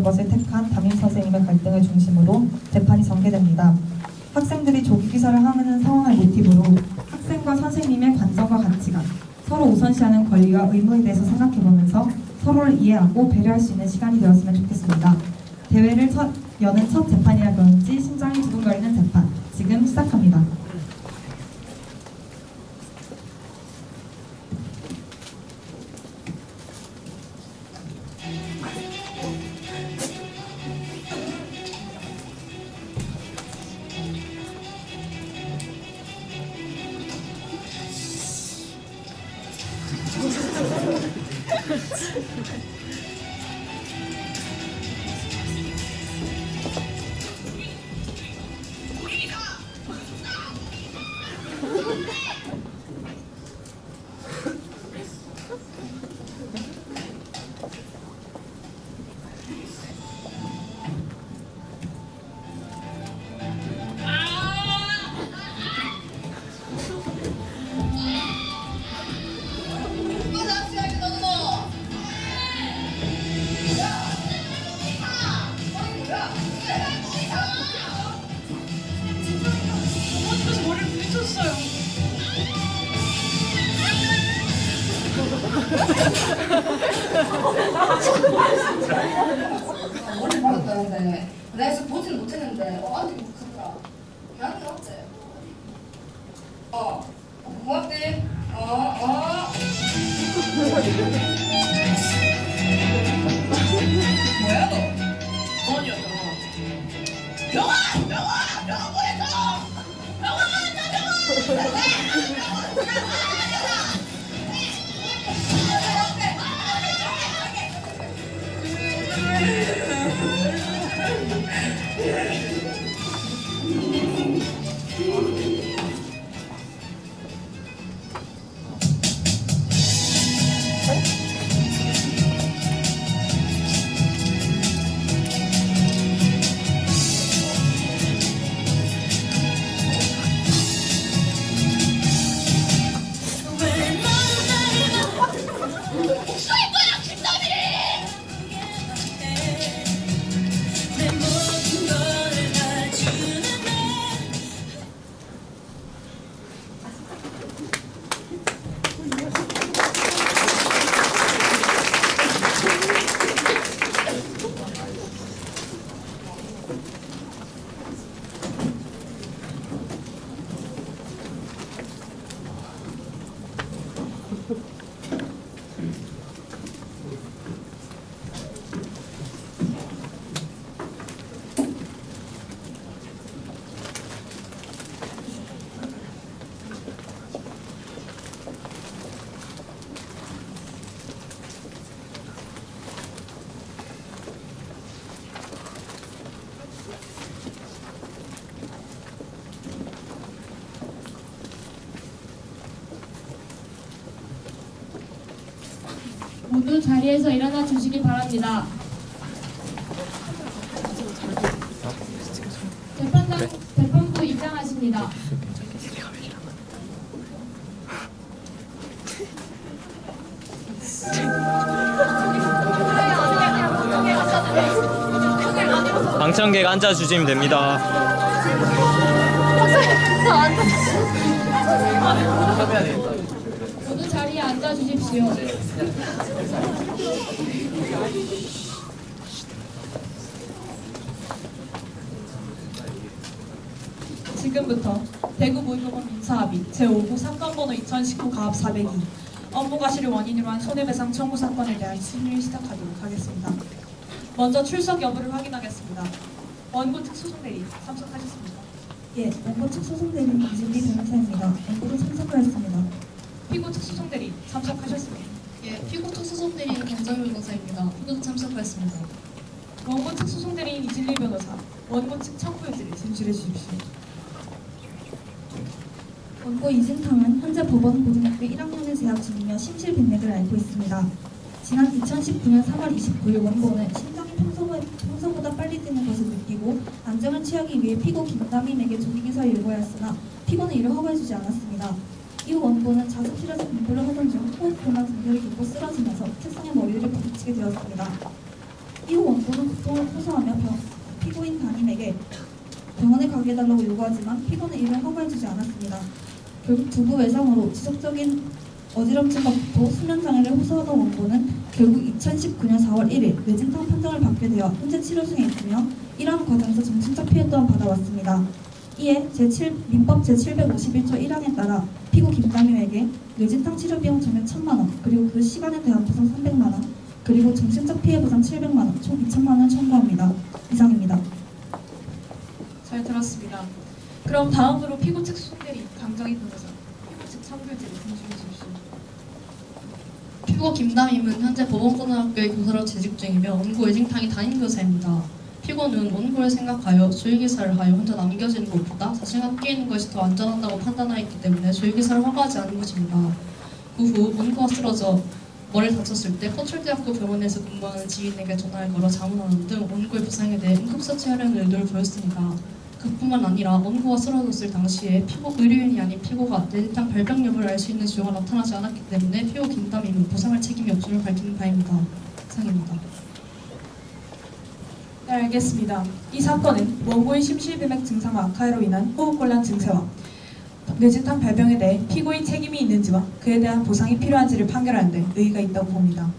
것을 택한 담임 선생님의 갈등을 중심으로 재판이 전개됩니다. 학생들이 조기 기사를 하는 상황을 모티브로 학생과 선생님의 관점과 가치관, 서로 우선시하는 권리와 의무에 대해서 생각해보면서 서로를 이해하고 배려할 수 있는 시간이 되었으면 좋겠습니다. 대회를 여는 첫 재판이라 그런지 심장이 두근거리는 재판, 지금 시작합니다. 머리 박았다는데 내가 지금 보지는 못했는데 아직 못하더라. 나한테 어때? 고맙지? 뭐야 너? 뭐냐 너? 병원 보내줘! 병원! 모두 자리에서 일어나 주시기 바랍니다. 재판부 입장하십니다. 방청객 앉아주시면 됩니다. 모두 자리에 앉아주십시오. 지금부터 대구무휴원 민사합의 제5부 사건번호 2019 가압 402 업무과실을 원인으로 한 손해배상 청구 사건에 대한 심리를 시작하도록 하겠습니다. 먼저 출석 여부를 확인하겠습니다. 원고 측 소송대리 참석하셨습니다. 예, 원고 측 소송대리인 이진리 변호사입니다. 원고로 참석하였습니다. 피고 측 소송대리 참석하셨습니다. 예, 피고 측 소송대리인 강정일 변호사입니다. 피고도 참석하였습니다. 원고 측 소송대리인 이진리 변호사, 원고 측 청구인들을 진술해 주십시오. 원고 이진탕은 현재 법원 고등학교 1학년에 재학 중이며 심실빈맥을 앓고 있습니다. 지난 2019년 3월 29일 원고는 심장이 평소보다 빨리 뛰는 것을 느끼고 안정을 취하기 위해 피고 김다민에게 조기기사를 요구하였으나 피고는 이를 허가해주지 않았습니다. 이후 원고는 자습실에서 공부를 하던 중 호흡곤란 증세를 겪고 쓰러지면서 책상에 머리를 부딪히게 되었습니다. 이후 원고는 고통을 호소하며 피고인 담임에게 병원에 가게 해달라고 요구하지만 피고는 이를 허가해주지 않았습니다. 결국 두부 외상으로 지속적인 어지럼증과 구토, 수면장애를 호소하던 원고는 결국 2019년 4월 1일 뇌진탕 판정을 받게 되어 현재 치료 중에 있으며 이러한 과정에서 정신적 피해 또한 받아왔습니다. 이에 민법 제751조 1항에 따라 피고 김담임에게 뇌진탕 치료 비용 전액 1,000만 원, 그리고 그 시간에 대한 보상 300만 원, 그리고 정신적 피해 보상 700만 원, 총 2,000만 원 청구합니다. 이상입니다. 잘 들었습니다. 그럼 다음으로 피고 측 소대리 강정희 변호사, 피고 측 참고일지를 진술해 주십시오. 피고 김담임은 현재 법원고등학교의 교사로 재직 중이며 원고 외진탕이 담임교사입니다. 피고는 원고를 생각하여 조율기사를 하여 혼자 남겨지는 것보다 자신과 함께 있는 것이 더 안전하다고 판단하였기 때문에 조율기사를 허가하지 않은 것입니다. 그 후 원고가 쓰러져 머리를 다쳤을 때 포철대학교 병원에서 근무하는 지인에게 전화를 걸어 자문하는 등 원고의 부상에 대해 응급처치하려는 의도를 보였습니다. 그뿐만 아니라 원고가 쓰러졌을 당시에 의료인이 아닌 피고가 뇌진탕 발병 여부를 알 수 있는 증거가 나타나지 않았기 때문에 피고 김담임은 보상할 책임이 없음을 밝히는 바입니다. 이상입니다. 네, 알겠습니다. 이 사건은 원고의 심실비맥 증상과 악화로 인한 호흡곤란 증세와 뇌진탕 발병에 대해 피고의 책임이 있는지와 그에 대한 보상이 필요한지를 판결하는 데 의의가 있다고 봅니다.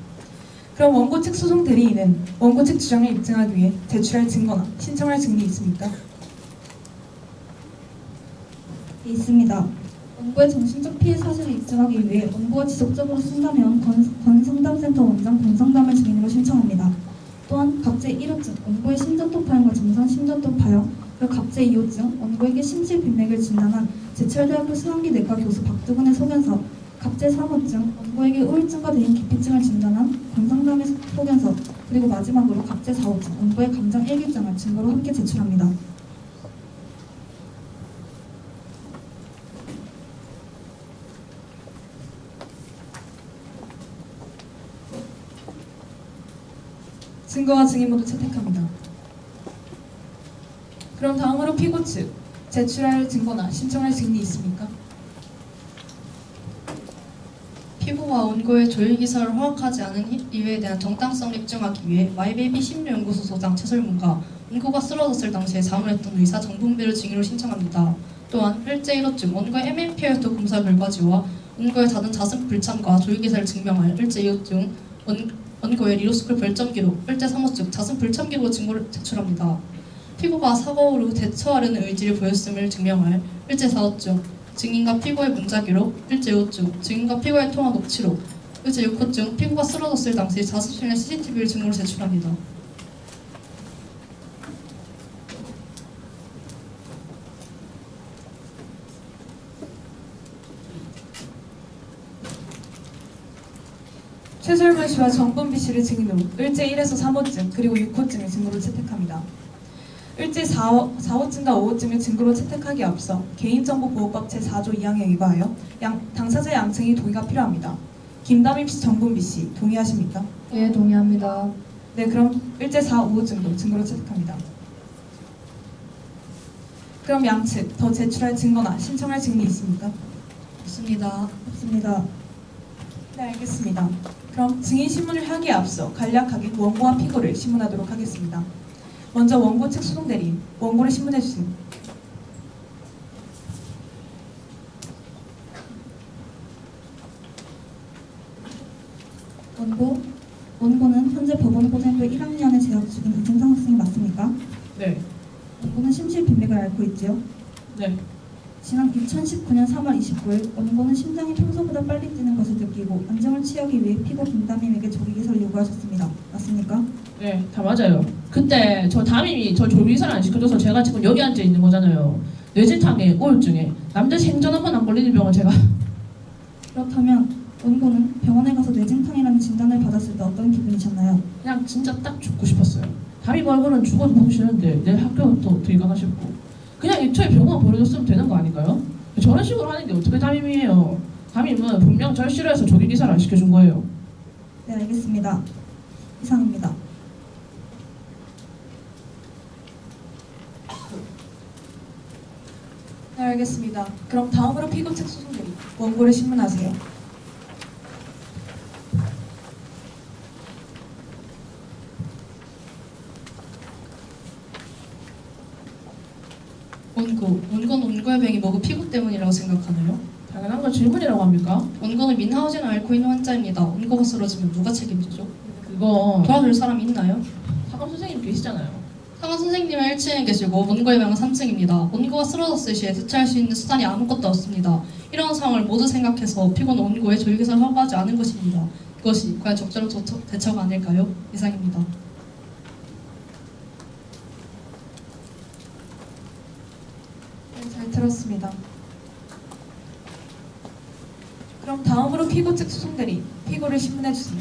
그럼 원고 측 소송 대리인은 원고 측 주장을 입증하기 위해 제출할 증거나 신청할 증인이 있습니까? 네, 있습니다. 원고의 정신적 피해 사실을 입증하기 위해 원고가 지속적으로 상담해온 권상담센터 원장 권상담을 증인으로 신청합니다. 또한 갑제 1호증, 원고의 심전도파형과 정상 심전도파형, 그리고 갑제 2호증, 원고에게 심실빈맥을 진단한 제철대학교 승환기 내과 교수 박두근의 소견서, 갑제 3호증, 원고에게 우울증과 대인 기피증을 진단한 권상담의 소견서, 그리고 마지막으로 갑제 4호증, 원고의 감정 일기장을 증거로 함께 제출합니다. 증거와 증인 모두 채택합니다. 그럼 다음으로 피고 측 제출할 증거나 신청할 증인이 있습니까? 피고가 원고의 조율기사를 허락하지 않은 이유에 대한 정당성을 입증하기 위해 마이베이비 심리연구소 소장 최설문과 원고가 쓰러졌을 당시에 자문했던 의사 정봉배를 증인으로 신청합니다. 또한 일제 1호증 원고의 MMPR도 검사 결과지와 원고의 잦은 자습 불참과 조율기사를 증명할 일제 2호증 원고의 리로스쿨 별점 기록, 일제 3호증 자습 불참 기록 증거를 제출합니다. 피고가 사고 후 대처하려는 의지를 보였음을 증명할 일제 4호증 증인과 피고의 문자 기록, 일제 5호증 증인과 피고의 통화 녹취록, 일제 6호증 피고가 쓰러졌을 당시 자습실내 CCTV를 증거로 제출합니다. 최설문 씨와 정분비 씨를 증인으로 일제 1에서 3호증 그리고 6호증을 증거로 채택합니다. 일제 4호증과 5호증을 증거로 채택하기에 앞서 개인정보보호법 제4조 2항에 의거하여 당사자 양측의 동의가 필요합니다. 김담임 씨, 정분비 씨 동의하십니까? 예, 동의합니다. 네, 그럼 일제 4, 5호증도 증거로 채택합니다. 그럼 양측 더 제출할 증거나 신청할 증인이 있습니까? 없습니다. 없습니다. 네, 알겠습니다. 그럼 증인 신문을 하기에 앞서 간략하게 원고와 피고를 신문하도록 하겠습니다. 먼저 원고 측 소송대리인, 원고를 신문해 주세요. 원고는 현재 법원고등학교 1학년에 재학 중인 이준상 학생이 맞습니까? 네. 원고는 심실빈맥을 앓고 있지요. 네. 지난 2019년 3월 29일 원고는 심장이 평소보다 빨리 뛰는 것을 느끼고 안정을 취하기 위해 피고 김담임에게 조기기사를 요구하셨습니다. 맞습니까? 네, 다 맞아요. 근데 저 담임이 저 조기기사를 안 시켜줘서 제가 지금 여기 앉아 있는 거잖아요. 뇌진탕에 우울증에 남자 생전 한 번 안 걸리는 병을 제가. 그렇다면 원고는 병원에 가서 뇌진탕이라는 진단을 받았을 때 어떤 기분이셨나요? 그냥 진짜 딱 죽고 싶었어요. 담임 얼굴은 죽어도 보기 싫은데 내일 학교는 또 들어가고 싶고 그냥 애초에 병원 버려줬으면 되는 거 아닌가요? 저런 식으로 하는 게 어떻게 담임이에요? 담임은 분명 절 싫어해서 조기기사를 안 시켜준 거예요. 네, 알겠습니다. 이상입니다. 네, 알겠습니다. 그럼 다음으로 피고 측 소송대리, 원고를 신문하세요. 원고는 원고의 병이 모두 피고 때문이라고 생각하나요? 당연한 걸 질문이라고 합니까? 원고는 민하우젠 앓고 있는 환자입니다. 원고가 쓰러지면 누가 책임지죠? 그거 도와줄 사람이 있나요? 사감 선생님 계시잖아요. 상원 선생님은 1층에 계시고 원고의 병은 3층입니다. 원고가 쓰러졌을 시에 대처할 수 있는 수단이 아무것도 없습니다. 이런 상황을 모두 생각해서 피고는 원고의 조기기사를 허가하지 않은 것입니다. 이것이 과연 적절한 대처가 아닐까요? 이상입니다. 네, 잘 들었습니다. 그럼 다음으로 피고 측 소송대리, 피고를 신문해 주세요.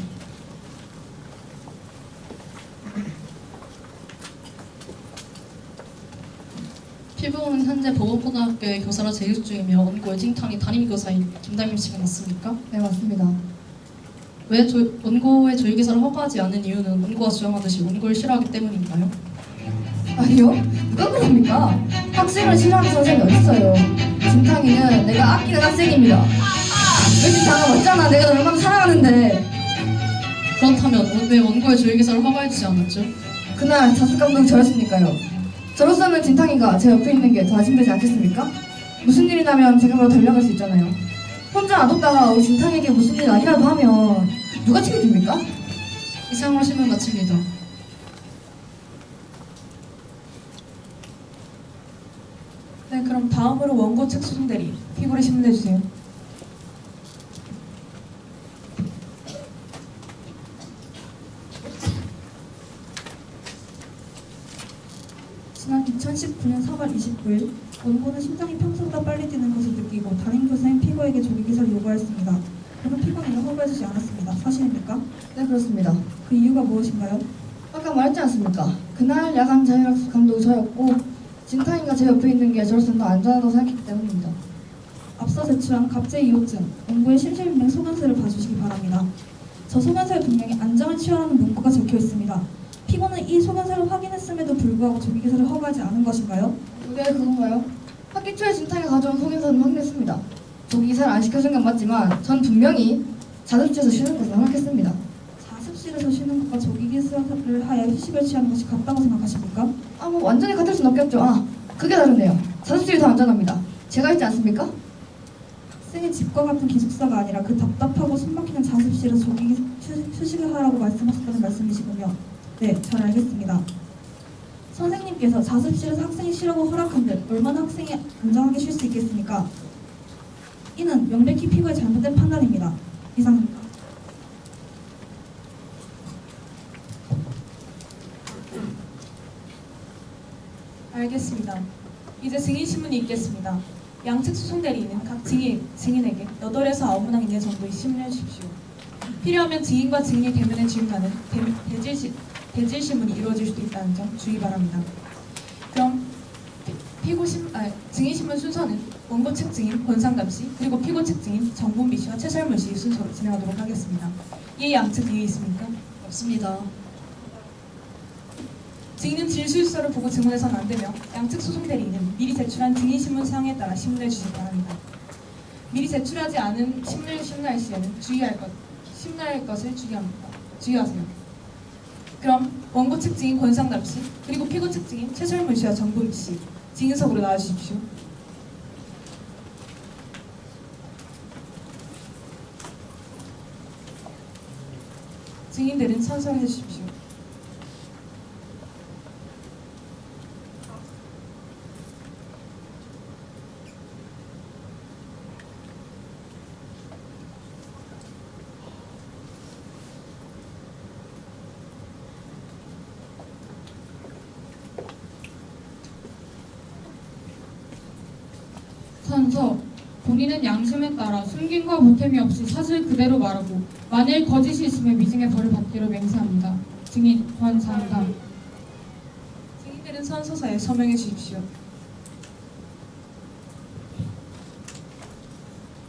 피고는 현재 보건고등학교의 교사로 재직 중이며 원고의 칭탕이 담임교사인 김담임 씨가 맞습니까? 네, 맞습니다. 왜 원고의 조기기사를 허가하지 않은 이유는 원고가 주장하듯이 원고를 싫어하기 때문인가요? 아니요? 누가 그럽니까? 학생을 싫어하는 선생님이 어딨어요. 진탕이는 내가 아끼는 학생입니다. 왜 진탕아 맞잖아. 내가 너 얼마나 사랑하는데. 그렇다면 왜 원고의 조기기사를 허가해주지 않았죠? 그날 자숙 감독이 저였으니까요. 저로서는 진탕이가 제 옆에 있는 게 더 안심되지 않겠습니까? 무슨 일이 나면 제가 바로 달려갈 수 있잖아요. 혼자 놔뒀다가 우리 진탕에게 무슨 일 아니라도 하면 누가 책임집니까? 이상으로 신문 마칩니다. 네, 그럼 다음으로 원고 측 소송대리, 피고를 신문해 주세요. 지난 2019년 4월 29일 원고는 심장이 평소보다 빨리 뛰는 것을 느끼고 담임교사인 피고에게 조기기사를 요구하였습니다. 그러나 피고는 이를 허가해주지 않았습니다. 사실입니까? 네, 그렇습니다. 그 이유가 무엇인가요? 아까 말했지 않습니까? 그날 야간 자율학습 감독이 저였고 진탕이가 제 옆에 있는 게 저로서는 더 안전하다고 생각했기 때문입니다. 앞서 제출한 갑질 이호증, 원고의 심실명령 소견서를 봐주시기 바랍니다. 저 소견서에 분명히 안정을 취하라는 문구가 적혀 있습니다. 피고는 이 소견서를 확인했음에도 불구하고 조기기사를 허가하지 않은 것인가요? 왜 그건가요? 학기 초에 진탕이 가져온 소견서는 확인했습니다. 조기기사를 안 시켜준 건 맞지만 전 분명히 자습실에서 쉬는 것을 허락했습니다. 자습실에서 쉬는 것과 조기기사를 하여 휴식을 취하는 것이 같다고 생각하십니까? 뭐 완전히 같을 순 없겠죠. 그게 다르네요. 자습실이 더 안전합니다. 제가 있지 않습니까? 학생이 집과 같은 기숙사가 아니라 그 답답하고 숨막히는 자습실에서 휴식을 하라고 말씀하셨다는 말씀이시군요. 네, 잘 알겠습니다. 선생님께서 자습실에서 학생이 쉬라고 허락한들 얼마나 학생이 안전하게 쉴 수 있겠습니까? 이는 명백히 피고의 잘못된 판단입니다. 이상입니다. 알겠습니다. 이제 증인신문이 있겠습니다. 양측 소송대리인은 각 증인에게 8에서 9문항 이내 정도의 신문해 주십시오. 필요하면 증인과 증인의 대면에 지음하는 대질신문이 이루어질 수도 있다는 점 주의 바랍니다. 그럼 증인신문 순서는 원고 측 증인 권상담 씨, 그리고 피고 측 증인 정분비 씨와 최설문 씨 순서로 진행하도록 하겠습니다. 이 양측 이의 있습니까? 없습니다. 증인은 진술서를 보고 증언해서는 안 되며 양측 소송대리인은 미리 제출한 증인신문 사항에 따라 신문해 주시기 바랍니다. 미리 제출하지 않은 신문을 신문할 시에는 신문할 것을 주의하세요. 그럼 원고 측 증인 권상담 씨, 그리고 피고 측 증인 최설문 씨와 정분비 씨 증인석으로 나와주십시오. 증인들은 선서를 해주십시오. 선서, 본인은 양심에 따라 숨김과 보탬이 없이 사실 그대로 말하고 만일 거짓이 있으면 위증의 벌을 받기로 맹세합니다. 증인 권상담. 증인들은 선서서에 서명해 주십시오.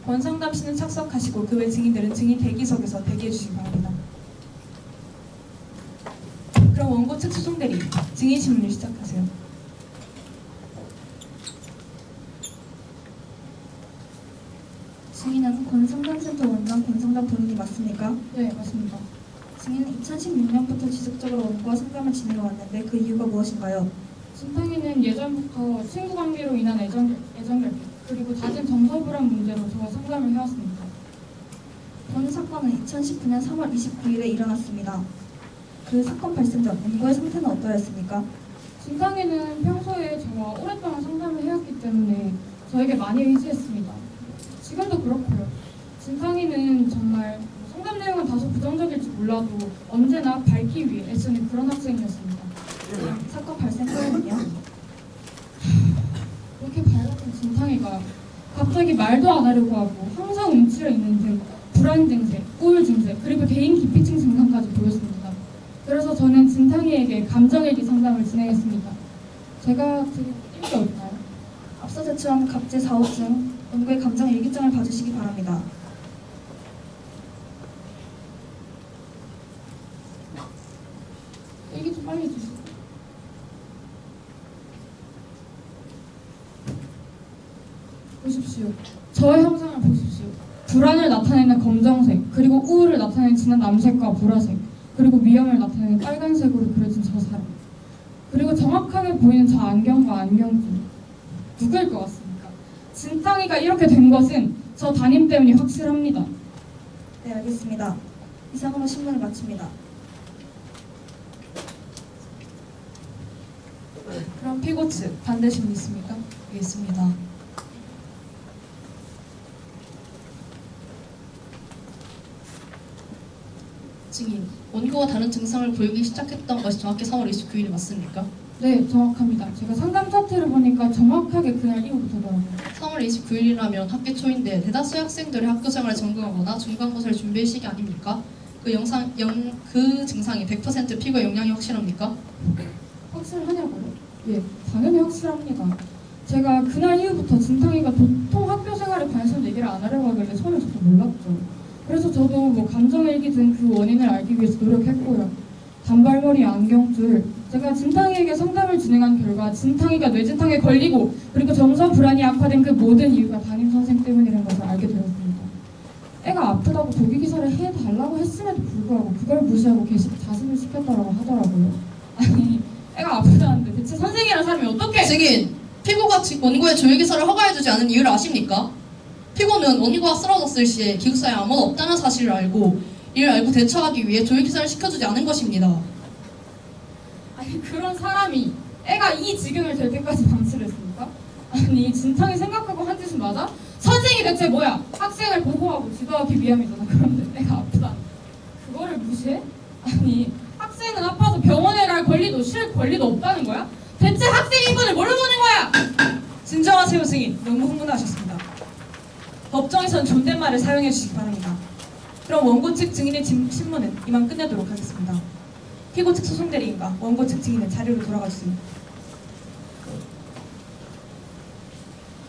권상담 씨는 착석하시고 그 외 증인들은 증인 대기석에서 대기해 주시기 바랍니다. 그럼 원고 측 소송대리 증인 신문을 시작하세요. 증인은 권상담센터 원장 권상담 본인이 맞습니까? 네, 맞습니다. 증인은 2016년부터 지속적으로 원고와 상담을 진행해 왔는데 그 이유가 무엇인가요? 진탕이는 예전부터 친구 관계로 인한 애정결핍 그리고 낮은 정서 불안 문제로 저와 상담을 해왔습니다. 본 사건은 2019년 3월 29일에 일어났습니다. 그 사건 발생 전 원고의 상태는 어떠했습니까? 진탕이는 평소에 저와 오랫동안 상담을 해왔기 때문에 저에게 많이 의지했습니다. 지금도 그렇고요. 진탕이는 정말 상담 내용은 다소 부정적일지 몰라도 언제나 밝기 위해 애쓰는 그런 학생이었습니다. 사건 발생 후에는요? 그렇게 밝았던 진탕이가 갑자기 말도 안 하려고 하고 항상 움츠려 있는 등 불안 증세, 우울 증세, 그리고 개인 기피증 증상까지 보였습니다. 그래서 저는 진탕이에게 감정일기 상담을 진행했습니다. 제가 드린 일이 올까요? 앞서 제출한 갑질 4호증 원고의 감정 일기장을 봐주시기 바랍니다. 일기 좀 빨리 주세요. 보십시오. 저의 형상을 보십시오. 불안을 나타내는 검정색, 그리고 우울을 나타내는 진한 남색과 보라색, 그리고 위험을 나타내는 빨간색으로 그려진 저 사람. 그리고 정확하게 보이는 저 안경과 안경줄. 누구일 것 같습니까? 진탕이가 이렇게 된 것은 저 담임 때문이 확실합니다. 네, 알겠습니다. 이상으로 신문을 마칩니다. 그럼 피고 측 반대 신문 있습니까? 예, 있습니다. 증인, 원고가 다른 증상을 보이기 시작했던 것이 정확히 3월 29일이 맞습니까? 네, 정확합니다. 제가 상담 차트를 보니까 정확하게 그날 이후부터더라고요. 3월 29일이라면 학기 초인데 대다수의 학생들이 학교 생활에 적응하거나 중간고사를 준비할 시기 아닙니까? 그 증상이 100% 피고의 영향이 확실합니까? 확실하냐고요? 예, 당연히 확실합니다. 제가 그날 이후부터 진탕이가 도통 학교 생활에 관해서 얘기를 안 하려고 하길래 처음에 저도 몰랐죠. 그래서 저도 뭐 감정일기 등 그 원인을 알기 위해서 노력했고요. 단발머리, 안경줄. 제가 진탕이에게 상담을 진행한 결과 진탕이가 뇌진탕에 걸리고 그리고 정서 불안이 악화된 그 모든 이유가 담임 선생 때문이라는 것을 알게 되었습니다. 애가 아프다고 조기 기사를 해달라고 했음에도 불구하고 그걸 무시하고 계속 자습을 시켰다고 하더라고요. 아니, 애가 아프다는데 대체 선생이라는 사람이 어떻게? 증인, 피고가 원고의 조율기사를 허가해주지 않은 이유를 아십니까? 피고는 원고가 쓰러졌을 시에 기숙사에 아무도 없다는 사실을 알고 이를 알고 대처하기 위해 조율기사를 시켜주지 않은 것입니다. 아니, 그런 사람이 애가 이 지경을 될 때까지 방치를 했습니까? 아니, 진탕이 생각하고 한 짓은 맞아? 선생이 대체 뭐야? 학생을 보호하고 지도하기 위함이잖아. 그런데 애가 아프다. 그거를 무시해? 아니, 학생은 아파서 병원에 갈 권리도 쉴 권리도 없다는 거야? 대체 학생 인권을 뭘로 보는 거야? 진정하세요, 증인. 너무 흥분하셨습니다. 법정에선 존댓말을 사용해 주시기 바랍니다. 그럼 원고 측 증인의 신문은 이만 끝내도록 하겠습니다. 피고 측 소송대리인과 원고 측 증인은 자리로 돌아가 주세요.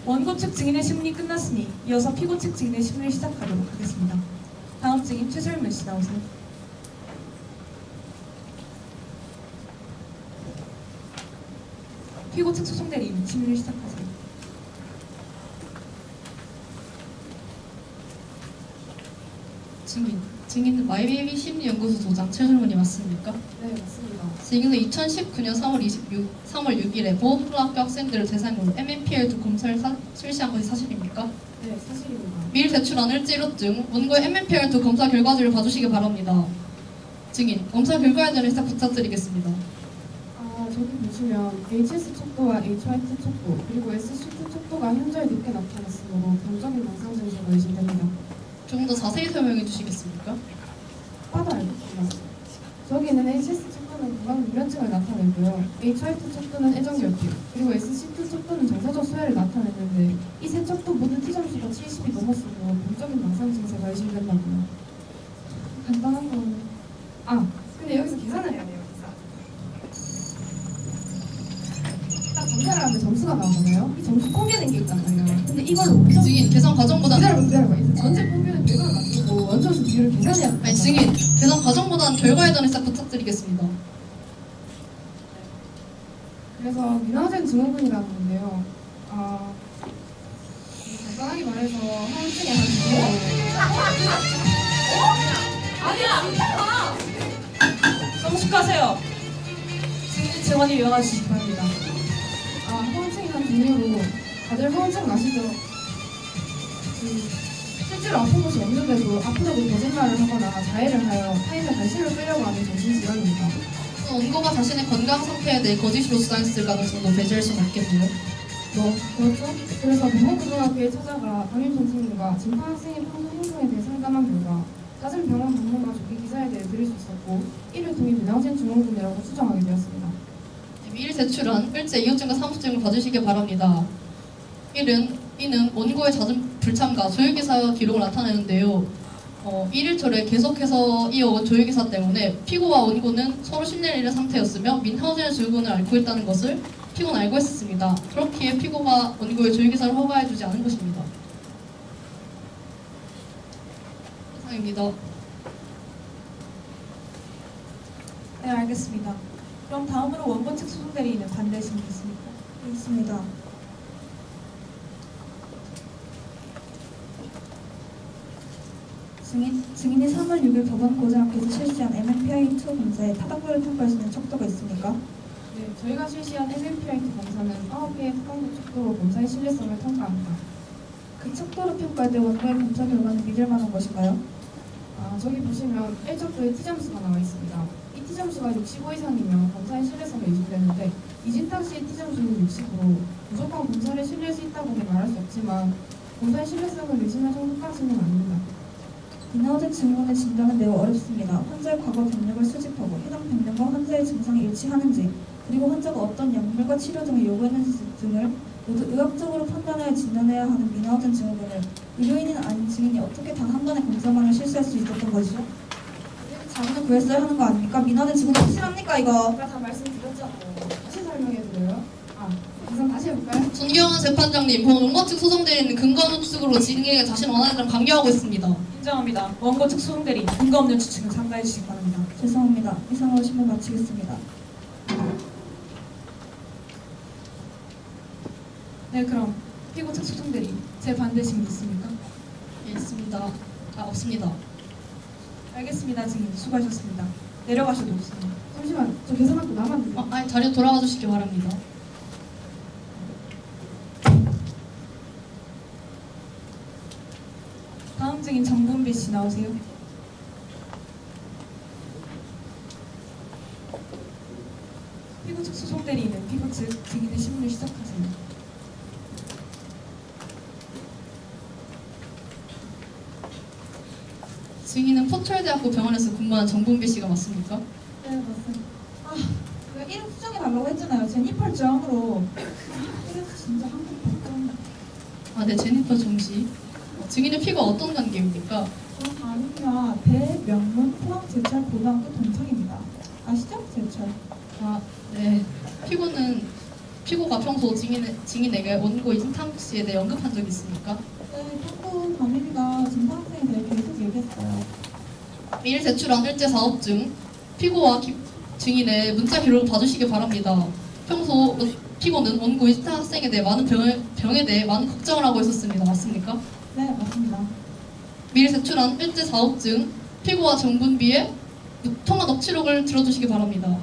원고 측 증인의 신문이 끝났으니 이어서 피고 측 증인의 신문을 시작하도록 하겠습니다. 다음 증인 최설문 씨 나오세요. 피고 측 소송대리인 신문을 시작하세요. 증인은 마이베이비 심리연구소 소장 최설문이 맞습니까? 네, 맞습니다. 증인은 2019년 3월 6일에 보험플학교 학생들을 대상으로 MMPR2 검사를 실시한 것이 사실입니까? 네, 사실입니다. 미리 제출한 일지로증 원고의 MMPR2 검사 결과지를 봐주시기 바랍니다. 증인, 검사 결과에 대한 해석 부탁드리겠습니다. 저기 보시면 HS 척도와 HYT 척도 그리고 SCT 척도가 현저히 늦게 나타났으므로 병적인 망상 증세가 의심됩니다. 조금 더 자세히 설명해 주시겠습니까? 봐도 알겠습니다. 저기는 HS 척도는 구강 불면증을 나타내고요. HYT 척도는 애정결핍, 그리고 SCT 척도는 정서적 소외를 나타냈는데 이 세 척도 모두 T점수가 70이 넘었으므로 병적인 망상 증세가 의심된다고요. 간단한 건... 근데 여기서 계산을 해야 돼요, 계산. 딱 검사를 하면 점수가 나오잖아요. 이 점수 포개는 게 있잖아요. 근데 이걸로 증인, 계산 과정보다는 기다려봐. 전체 포개는 100을 맞추고 원점수 비율을 계산해야 돼요. 아니, 증인, 계산 과정보다는 결과에 대한 해석 부탁드리겠습니다. 그래서 민화젠 증후군이라는 건데요. 간단하게 말해서 하루중에 한 2번 성숙하세요. 증인 증언이 일어나 주시기 바랍니다. 허언증이란 이유로 다들 허언증 아시죠? 실제로 아픈 것이 없는데도 아프다고 거짓말을 하거나 자해를 하여 타인의 관심을 끌려고 하는 정신질환입니다. 원고가 자신의 건강 상태에 대해 거짓으로 주장했을 가능성도 배제할 수는 없겠네요. 그렇죠? 그래서 병원고등학교에 찾아가 담임 선생님과 진파 학생의 평소 행동에 대해 상담한 결과 잦은 병원 방문과 조기 기사에 대해 들을 수 있었고 이를 통해 민항진 증후군이라고 추정하게 되었습니다. 미리 제출한 일제 이호증과 사무증을 봐주시기 바랍니다. 이는 원고의 잦은 불참과 조율기사 기록을 나타내는데요. 1일철에 계속해서 이어온 조율기사 때문에 피고와 원고는 서로 신뢰를 잃은 상태였으며 민하우젠 증후군을 앓고 있다는 것을 피고는 알고 있었습니다. 그렇기에 피고가 원고의 조율기사를 허가해주지 않은 것입니다. 이상입니다. 네, 알겠습니다. 그럼 다음으로 원고 측 소송 대리인은 반대하시는 분 있습니까? 있습니다. 증인이 3월 6일 법원고자 앞에서 실시한 MMPI-2 검사에 타당도를 평가할 수 있는 척도가 있습니까? 네, 저희가 실시한 MMPI-2 검사는 9개의 타당도 척도로 검사의 신뢰성을 평가합니다. 그 척도를 평가할 때 원고의 검사 결과는 믿을 만한 것인가요? 저기 보시면 1척도에 T점수가 나와 있습니다. 이 T점수가 65 이상이면 검사의 신뢰성이 의심되는데 이진탁 씨의 T점수는 60으로 무조건 검사를 신뢰할 수 있다고는 말할 수 없지만 검사의 신뢰성을 의심할 정도까지는 아닙니다. 민하우젠 증후군의 진단은 매우 어렵습니다. 환자의 과거 병력을 수집하고 해당 병력과 환자의 증상이 일치하는지 그리고 환자가 어떤 약물과 치료 등을 요구했는지 등을 모두 의학적으로 판단하여 진단해야 하는 민하우젠 증후군을 의료인은 아닌 증인이 어떻게 단 한 번의 검사만을 실수할 수 있었던 것이죠? 자문을 구했어야 하는 거 아닙니까? 민하우젠 증후군 확실합니까 이거? 아까 다 말씀드렸잖아요. 다시 설명해드려요? 우선 다시 해볼까요? 존경하는 재판장님, 본 원고 측 소송 대리인은 근거 없는 추측으로 증인에게 자신 원하는 대로 강요하고 있습니다. 인정합니다. 원고 측 소송 대리인 근거 없는 추측은 삼가해 주시기 바랍니다. 죄송합니다. 이상으로 신문 마치겠습니다. 네, 그럼 피고 측 소송 대리인 제 반대신 분 있습니까? 예, 있습니다. 없습니다. 알겠습니다. 증인 수고하셨습니다. 내려가셔도 없습니다. 잠시만, 저 계산하고 남았는데. 아니, 자리로 돌아가 주시기 바랍니다. 다음 증인 정분비 씨 나오세요. 피고 측 소송 대리인은 피고 측 증인의 신문을 시작하세요. 증인은 포철대학교 병원에서 근무하는 정분비 씨가 맞습니까? 네, 맞습니다. 왜 이름 수정해달라고 했잖아요. 제니펄 저항으로. 이름 진짜 한국 박정. 네, 제니퍼 정씨. 증인의 피가 어떤 관계입니까? 아니야. 대명문 포항제철 고등학교 동창입니다. 아시죠? 제철. 네. 피고가 평소 증인에게 원고 이진탁 씨에 대해 언급한 적이 있습니까? 네, 평소 담임이가 진파 학생에 대해 계속 얘기했어요. 미리 제출한 일제 사업증, 피고와 증인의 문자 기록을 봐주시기 바랍니다. 평소 피고는 원고 이진탁 학생에 대해 많은 병에 대해 많은 걱정을 하고 있었습니다. 맞습니까? 네, 맞습니다. 미리 제출한 일제 사업증, 피고와 정분비의 통화 녹취록을 들어주시기 바랍니다.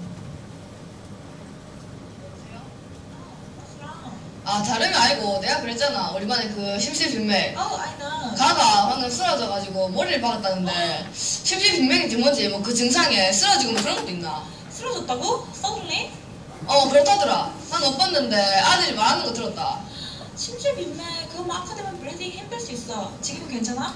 다름이 아니고 내가 그랬잖아. 우리 반에 그 심실빈맥 아이나. 가가 방금 쓰러져가지고 머리를 박았다는데 심실빈맥인지 뭔지 뭐 그 증상에 쓰러지고 뭐 그런 것도 있나? 쓰러졌다고? 써먹네? 그렇다더라. 난 못 봤는데 아들이 말하는 거 들었다. 심실빈맥 그거 뭐 아카데미 브리딩 힘들 수 있어. 지금은 괜찮아?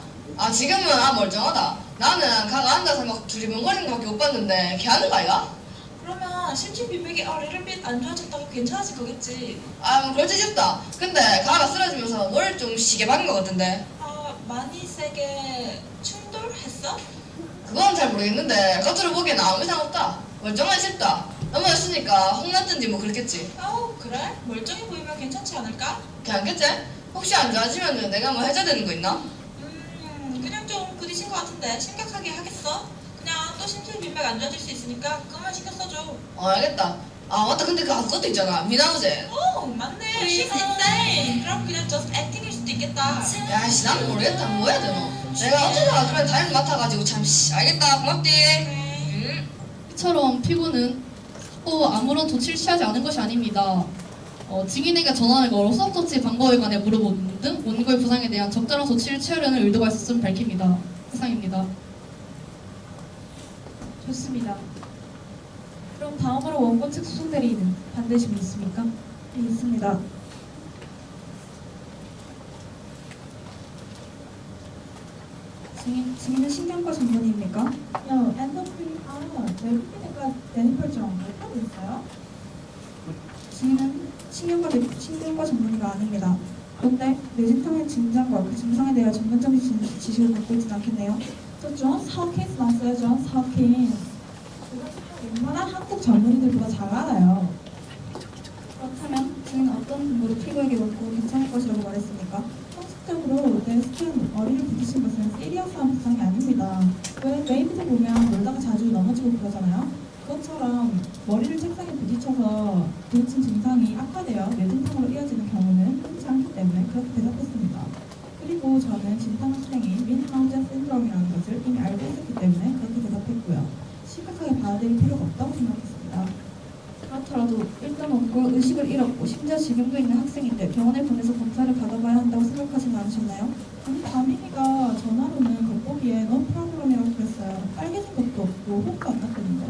지금은 멀쩡하다. 나는 가가 앉아서 막 두리번거리는 거밖에 못 봤는데 걔 하는 거 아이가? 그러면 심실빈맥이 리얼빗 안 좋아졌다고 괜찮아질 거겠지. 뭐 그럴지 싶다. 근데 가가 쓰러지면서 머리를 좀 시게 박은 것 같은데. 많이 세게 충돌했어? 그건 잘 모르겠는데 겉으로 보기에는 아무 이상 없다. 멀쩡하지 싶다. 넘어졌으니까 혼났든지 뭐 그랬겠지. 그래? 멀쩡해 보이면 괜찮지 않을까? 괜찮겠지? 혹시 안 좋아지면 내가 뭐 해줘야 되는 거 있나? 그냥 좀 부딪힌 것 같은데 심각하게 하겠어? 그냥 또 심실빈맥 안 좋아질 수 있으니까 그것만 신경 써줘. 알겠다. 맞다. 근데 그것도 있잖아. 미나우제. 맞네. She's insane. 그럼 그냥 just acting일 수도 있겠다. 야씨, 나는 모르겠다. 뭐 해야 되노? 내가 어쩌다가 그런 다이어트 맡아가지고 참 알겠다. 고맙디. 이처럼 피고는 아무런 조치를 취하지 않은 것이 아닙니다. 증인에게 전화를 걸어 수석 조치 방법에 관해 물어보는 등 원고의 부상에 대한 적절한 조치를 취하려는 의도가 있었음을 밝힙니다. 이상입니다. 좋습니다. 그럼 다음으로 원고 측 소송 대리인은 반대 질문 있습니까? 네, 있습니다. 증인은 신경과 전문의입니까? 엔도크린 내분비내과 내니컬처럼 못하고 있어요? 증인은 신경과 전문의가 아닙니다. 그런데 뇌진탕의 증상과 그 증상에 대한 전문적인 지식을 갖고 있지는 않겠네요. 저 존스 하킨스 났어요, 존스 하킨스. 웬만한 한국 전문의들보다 잘 알아요. 그렇다면 증인은 어떤 근거로 피고에게 원고가 괜찮을 것이라고 말했습니까? 상식적으로 내 스캔 머리를 부딪힌 것은 시리어스한 부상이 아닙니다. 왜 웨이브도 보면 놀다가 자주 넘어지고 그러잖아요. 그것처럼 머리를 책상에 부딪혀서 부딪힌 증상이 악화되어 뇌진탕으로 이어지는 경우는 흔치 않기 때문에 그렇게 대답했습니다. 그리고 저는 진탕 학생이 민하우젠 신드롬이라는 것을 이미 알고 있었기 때문에 그렇게 대답했고요. 심각하게 받아들일 필요가 없다고 생각했습니다. 그렇더라도 일단 원고가 의식을 잃었고 심지어 지금도 있는 학생인데 병원에 보내서 검사를 받아봐야 한다고 생각하지는 않으셨나요? 아니 다민이가 전화로는 겉보기에 no problem이라고 그랬어요. 빨개진 것도 없고 혹도 안 났다는데.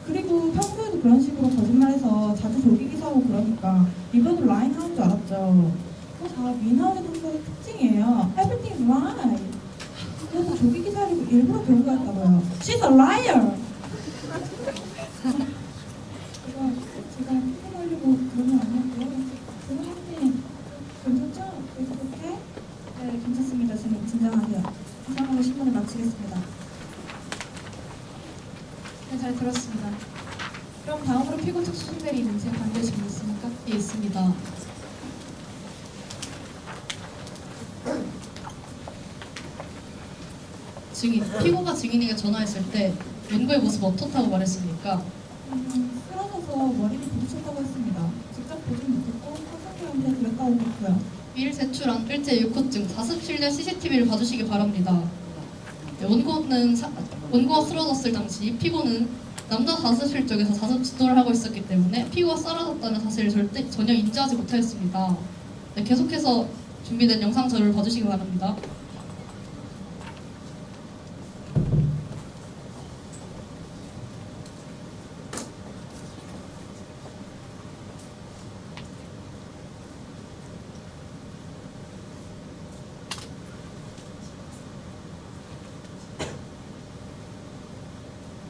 그리고 평소에도 그런 식으로 거짓말해서 자주 조기 기사하고 그러니까 이번도 라인 하는 줄 알았죠. 그거 다 미나오의 동작의 특징이에요. Everything is right. 그래서 조기 기사를 일부러 변호했다고요. She's a liar. 제가 피곤하려고 그런 건 아니었고요. 선생님 괜찮죠? 그렇게? 네, 괜찮습니다. 지금 진정하세요. 이상으로 신문을 마치겠습니다. 네, 잘 들었습니다. 그럼 다음으로 피고 측 소송 대리인은 제 반대 질문 있습니까? 예, 있습니다. 피고가 증인에게 전화했을 때 원고의 모습 어떻다고 말했습니까? 쓰러져서 머리를 부딪혔다고 했습니다. 직접 보진 못했고 학생들한테 그랬다고 했고요. 미일 제출한 일제 6호증 47년 CCTV를 봐주시기 바랍니다. 네, 원고가 쓰러졌을 당시 피고는 남자 자습실 쪽에서 자습 지도를 하고 있었기 때문에 피고가 쓰러졌다는 사실을 전혀 인지하지 못하였습니다. 네, 계속해서 준비된 영상 자료를 봐주시기 바랍니다.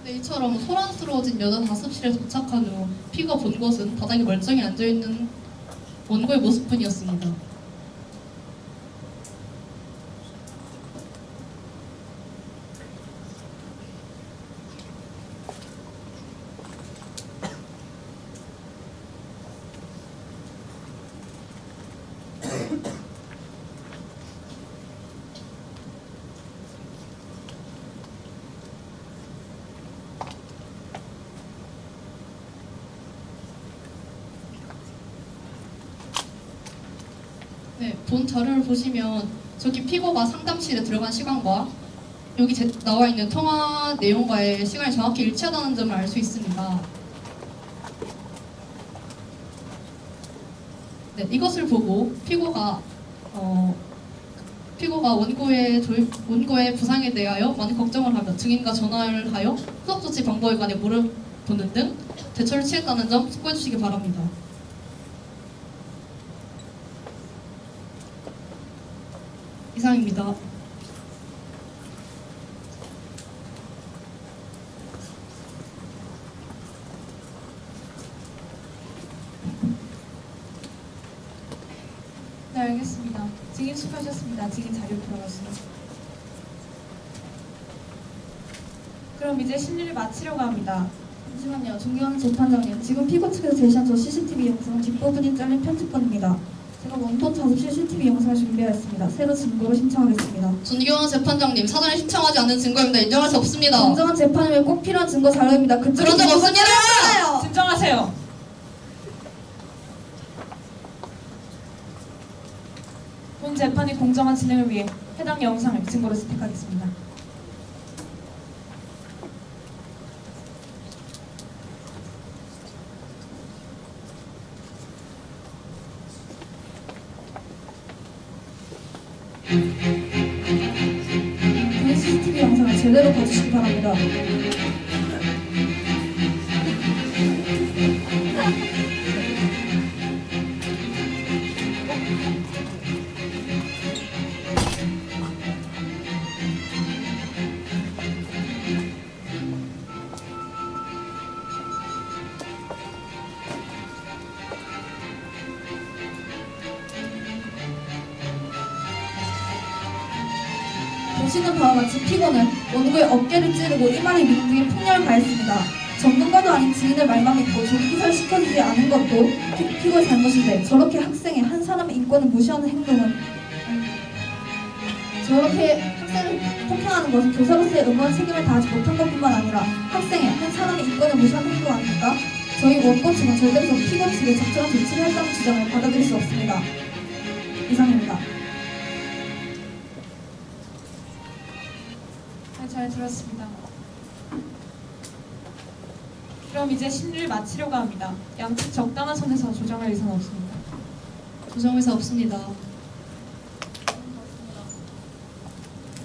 네, 이처럼 소란스러워진 여자 자습실에 도착한 후 피고가 본 것은 바닥에 멀쩡히 앉아있는 원고의 모습뿐이었습니다. 네, 본 자료를 보시면 저기 피고가 상담실에 들어간 시간과 여기 나와 있는 통화 내용과의 시간이 정확히 일치하다는 점을 알 수 있습니다. 네, 이것을 보고 피고가 원고의 부상에 대하여 많은 걱정을 하며 증인과 전화를 하여 후속 조치 방법에 관해 물어보는 등 대처를 취했다는 점 숙고해 주시기 바랍니다. 이상입니다. 네, 알겠습니다. 증인 수고하셨습니다. 증인 자료 들어가시죠. 그럼 이제 심리를 마치려고 합니다. 잠시만요. 존경하는 재판장님. 지금 피고 측에서 제시한 저 CCTV 영상은 뒷부분이 잘린 편집본입니다. 제가 원본 자습실 CCTV 영상을 준비하였습니다. 새로 증거로 신청하겠습니다. 존경하는 재판장님, 사전에 신청하지 않은 증거입니다. 인정할 수 없습니다. 정정한 재판을 위해 꼭 필요한 증거 자료입니다. 그런 적 없습니다. 진정하세요. 본 재판이 공정한 진행을 위해 해당 영상을 증거로 채택하겠습니다. 본 CCTV 영상을 제대로 봐주시기 바랍니다. 보시는 바와 같이 피고는 원고의 어깨를 찌르고 이마를 미는 등의 폭력을 가했습니다. 전문가도 아닌 지인의 말만 믿고 조기기사를 시켜주지 않은 것도 피고의 잘못인데 저렇게 학생의 한 사람의 인권을 무시하는 행동은 저렇게 학생을 폭행하는 것은 교사로서의 의무와 책임을 다하지 못한 것뿐만 아니라 학생의 한 사람의 인권을 무시하는 행동 아닙니까? 저희 원고 측은 절대로 피고 측에 적절한 조치를 했다는 주장을 받아들일 수 없습니다. 이상입니다. 네, 잘 들었습니다. 그럼 이제 심리를 마치려고 합니다. 양측 적당한 선에서 조정할 의사는 없습니다. 조정 의사 없습니다.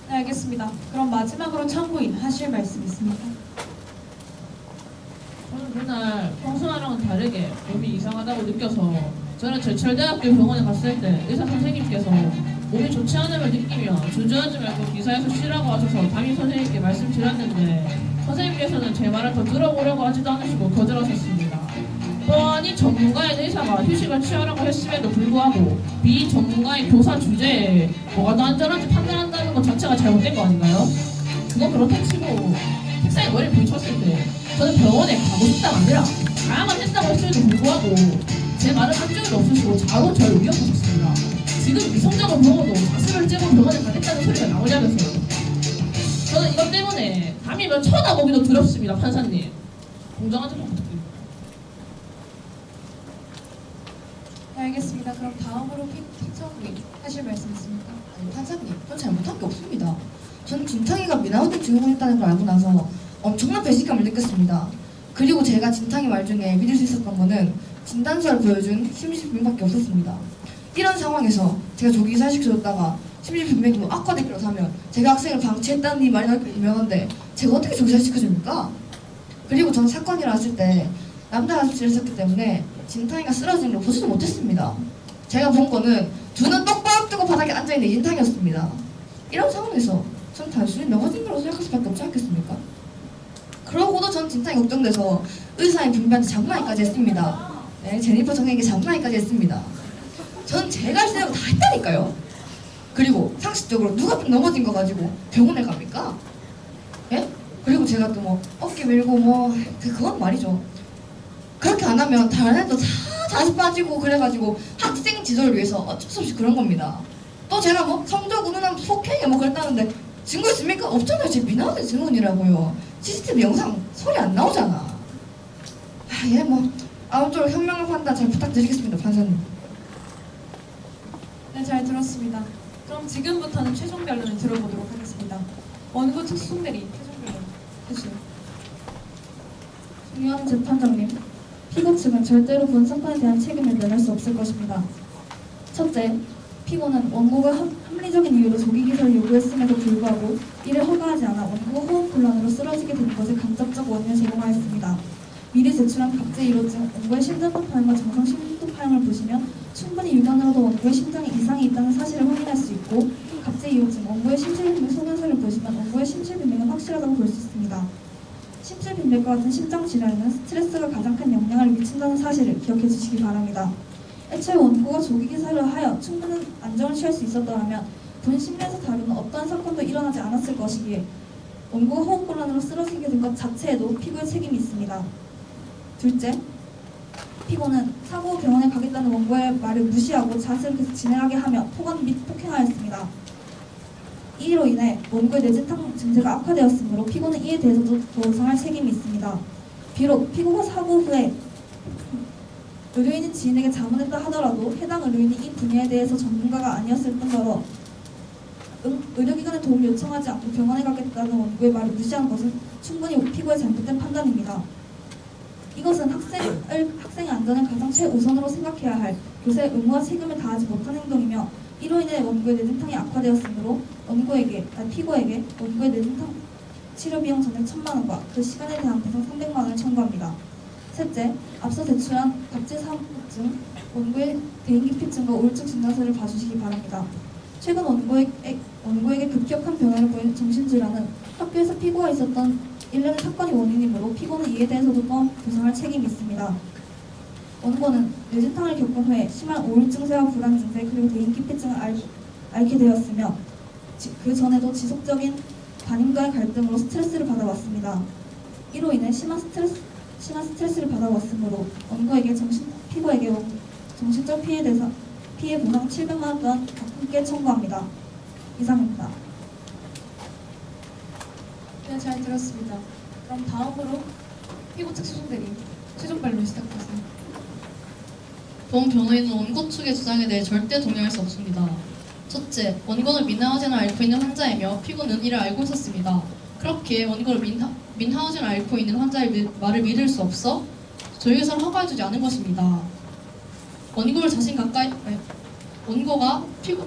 네, 알겠습니다. 그럼 마지막으로 참고인 하실 말씀 있습니까? 저는 그날 평소와랑은 다르게 몸이 이상하다고 느껴서 저는 제철대학교 병원에 갔을 때 의사 선생님께서 몸이 좋지 않음을 느끼며 주저하지 말고 기사에서 쉬라고 하셔서 담임 선생님께 말씀드렸는데 선생님께서는 제 말을 더 들어보려고 하지도 않으시고 거절하셨습니다. 뻔히 전문가인 의사가 휴식을 취하라고 했음에도 불구하고 비전문가인 교사 주제에 뭐가 더 안전한지 판단한다는 것 자체가 잘못된 거 아닌가요? 그건 그렇다 치고 책상에 머리를 부딪혔을 때 저는 병원에 가고 싶다가 아니라 가야만 했다고 했음에도 불구하고 제 말을 한 적이 없으시고 자로 저를 위협하셨습니다. 지금 이성적으로 보고도 자수를 째고 병원에 가겠다는 소리가 나오냐면서요. 저는 이것 때문에 담임을 쳐다보기도 두렵습니다. 판사님. 공정한 재판 부탁드립니다. 네, 알겠습니다. 그럼 다음으로 피청구인 하실 말씀 있습니까? 아니 판사님, 전 잘못한 게 없습니다. 전 진탕이가 미나우드 증언했다는 걸 알고 나서 엄청난 배신감을 느꼈습니다. 그리고 제가 진탕이 말 중에 믿을 수 있었던 거는 진단서를 보여준 심리비명밖에 없었습니다. 이런 상황에서 제가 조기기사 시켜줬다가 심리비명이 악화되기로 하면 제가 학생을 방치했다는 이 말이 나올 유명한데 제가 어떻게 조기기사 시켜줍니까? 그리고 전 사건이 일어났을 때 남자 가슴실에 있었기 때문에 진탕이가 쓰러지는 걸 보지도 못했습니다. 제가 본 거는 두 눈 똑바로 뜨고 바닥에 앉아있는 진탕이었습니다. 이런 상황에서 전 단순히 넘어진 거라고 생각할 수밖에 없지 않겠습니까? 그러고도 전 진탕이 걱정돼서 의사인 분비한테 장난이까지 했습니다. 네, 제니퍼 정에게 장난이까지 했습니다. 전 제가 할 수 있는 거 다 했다니까요. 그리고 상식적으로 누가 넘어진 거 가지고 병원에 갑니까? 예? 그리고 제가 또 뭐 어깨 밀고 뭐 그건 말이죠. 그렇게 안 하면 다른 애도 다 자주 빠지고 그래가지고 학생 지도를 위해서 어쩔 수 없이 그런 겁니다. 또 제가 뭐 성적 운운하면 폭행해 뭐 그랬다는데 증거 있습니까? 없잖아요. 제 미나우드 증언이라고요. CCTV 영상 소리 안 나오잖아. 아, 예, 뭐 아무쪼록 현명한 판단 잘 부탁드리겠습니다, 판사님. 네, 잘 들었습니다. 그럼 지금부터는 최종 변론을 들어보도록 하겠습니다. 원고 특수대리 최종 변론 해주세요. 중요한 재판장님, 피고 측은 절대로 본 사건에 대한 책임을 면할 수 없을 것입니다. 첫째, 피고는 원고가 합리적인 이유로 조기기사를 요구했음에도 불구하고 이를 허가하지 않아 원고가 호흡곤란으로 쓰러지게 된 것을 간접적 원인을 제공하였습니다. 미리 제출한 갑질-이로증 원고의 심장도 파형과 정상 심도 파형을 보시면 충분히 육안으로도 원고의 심장에 이상이 있다는 사실을 확인할 수 있고 갑질-이로증 원고의 심실빈맥 소견서를 보시면 원고의 심실빈맥은 확실하다고 볼 수 있습니다. 심실빈맥과 같은 심장질환에는 스트레스가 가장 큰 영향을 미친다는 사실을 기억해 주시기 바랍니다. 애초에 원고가 조기기사를 하여 충분한 안정을 취할 수 있었더라면 본 심리에서 다루는 어떠한 사건도 일어나지 않았을 것이기에 원고가 호흡곤란으로 쓰러지게 된 것 자체에도 피고의 책임이 있습니다. 둘째, 피고는 사고 후 병원에 가겠다는 원고의 말을 무시하고 자세를 계속 진행하게 하며 폭언 및 폭행하였습니다. 이로 인해 원고의 뇌진탕 증세가 악화되었으므로 피고는 이에 대해서도 보상할 책임이 있습니다. 비록 피고가 사고 후에 의료인인 지인에게 자문했다 하더라도 해당 의료인이 이 분야에 대해서 전문가가 아니었을 뿐더러 의료기관에 도움을 요청하지 않고 병원에 가겠다는 원고의 말을 무시한 것은 충분히 피고의 잘못된 판단입니다. 이것은 학생의 안전을 가장 최우선으로 생각해야 할 교사의 의무와 책임을 다하지 못한 행동이며 이로 인해 원고의 뇌진탕이 악화되었으므로 피고에게 원고의 뇌진탕 치료 비용 전액 1,000만 원과 그 시간에 대한 배상 300만 원을 청구합니다. 셋째, 앞서 제출한 갑질 사업증, 원고의 대인기피증과 우울증 진단서를 봐주시기 바랍니다. 최근 원고에게 급격한 변화를 보인 정신질환은 학교에서 피고가 있었던 일련의 사건이 원인이므로 피고는 이에 대해서도 또한 보상할 책임이 있습니다. 원고는 뇌진탕을 겪은 후에 심한 우울 증세와 불안 증세 그리고 대인기피증을 앓게 되었으며 그 전에도 지속적인 담임과의 갈등으로 스트레스를 받아왔습니다. 이로 인해 심한 스트레스를 받아왔으므로 원고에게 피고에게 정신적 피해 보상 700만 원 또한 함께 청구합니다. 이상입니다. 네, 잘 들었습니다. 그럼 다음으로 피고 측 소송대리 최종 변론 시작하세요. 본 변호인은 원고 측의 주장에 대해 절대 동의할 수 없습니다. 첫째, 원고는 민하우젠을 앓고 있는 환자이며 피고는 이를 알고 있었습니다. 그렇기에 원고를 민하우젠을 앓고 있는 환자의 말을 믿을 수 없어 조기기사를 허가해주지 않은 것입니다.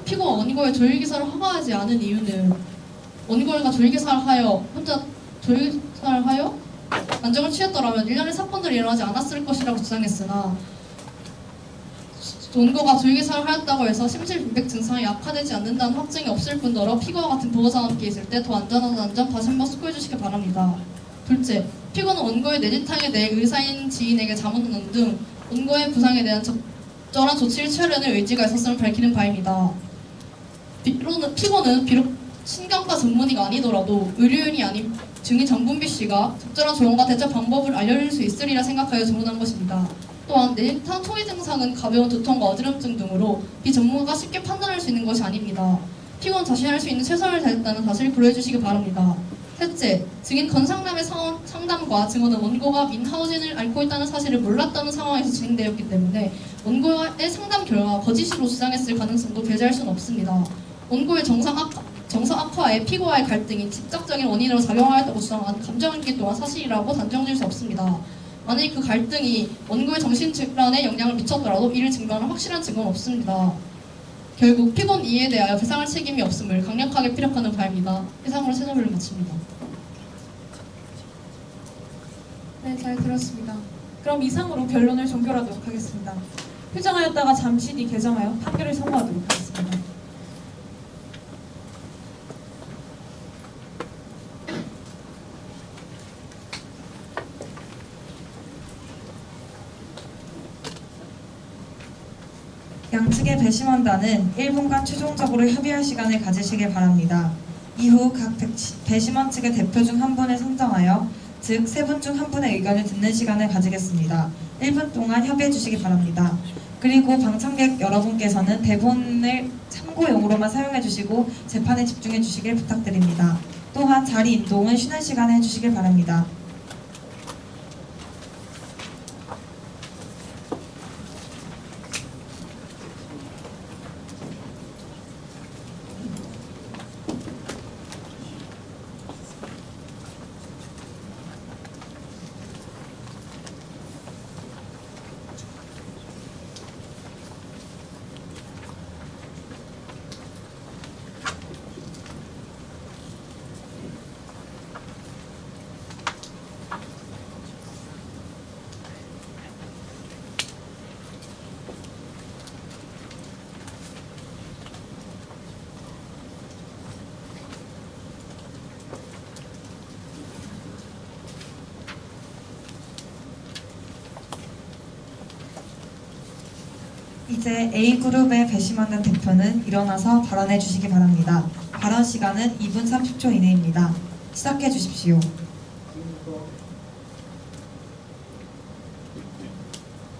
피고가 원고의 조기기사를 허가하지 않은 이유는 원고가 조기기사를 하여 안정을 취했더라면 일련의 사건들이 일어나지 않았을 것이라고 주장했으나 원고가 조기기사를 하였다고 해서 심실빈백 증상이 악화되지 않는다는 확증이 없을 뿐더러 피고와 같은 보호자와 함께 있을 때 더 안전하다는 점 다시 한번 숙고해 주시기 바랍니다. 둘째, 피고는 원고의 뇌진탕에 대해 의사인 지인에게 자문하는 등 원고의 부상에 대한 적절한 조치를 취하려는 의지가 있었음을 밝히는 바입니다. 피고는 비록 신경과 전문의가 아니더라도 의료인이 아닌 증인 정분비 씨가 적절한 조언과 대처 방법을 알려줄 수 있으리라 생각하여 주문한 것입니다. 또한 뇌진탕 초기 증상은 가벼운 두통과 어지럼증 등으로 비전문가가 쉽게 판단할 수 있는 것이 아닙니다. 피고는 자신이 할 수 있는 최선을 다했다는 사실을 고려해 주시기 바랍니다. 셋째, 증인 건상남의 상담과 증언은 원고가 민하우젠을 앓고 있다는 사실을 몰랐다는 상황에서 진행되었기 때문에 원고의 상담 결과 거짓으로 주장했을 가능성도 배제할 수는 없습니다. 원고의 정상 악화에 피고와의 갈등이 직접적인 원인으로 작용하였다고 주장한 감정인기 또한 사실이라고 단정지을 수 없습니다. 만약 그 갈등이 원고의 정신질환에 영향을 미쳤더라도 이를 증명하는 확실한 증거는 없습니다. 결국 피고는 이에 대하여 배상할 책임이 없음을 강력하게 피력하는 바입니다. 이상으로 최종변을 마칩니다. 네, 잘 들었습니다. 그럼 이상으로 변론을 종결하도록 하겠습니다. 표정하였다가 잠시 뒤 개정하여 판결을 선고하도록 하겠습니다. 양측의 배심원단은 1분간 최종적으로 협의할 시간을 가지시길 바랍니다. 이후 각 배심원 측의 대표 중 한 분을 선정하여 즉 3분 중 한 분의 의견을 듣는 시간을 가지겠습니다. 1분 동안 협의해 주시기 바랍니다. 그리고 방청객 여러분께서는 대본을 참고용으로만 사용해 주시고 재판에 집중해 주시길 부탁드립니다. 또한 자리 이동은 쉬는 시간에 해주시길 바랍니다. 이제 A그룹의 배심원단 대표는 일어나서 발언해 주시기 바랍니다. 발언 시간은 2분 30초 이내입니다. 시작해 주십시오.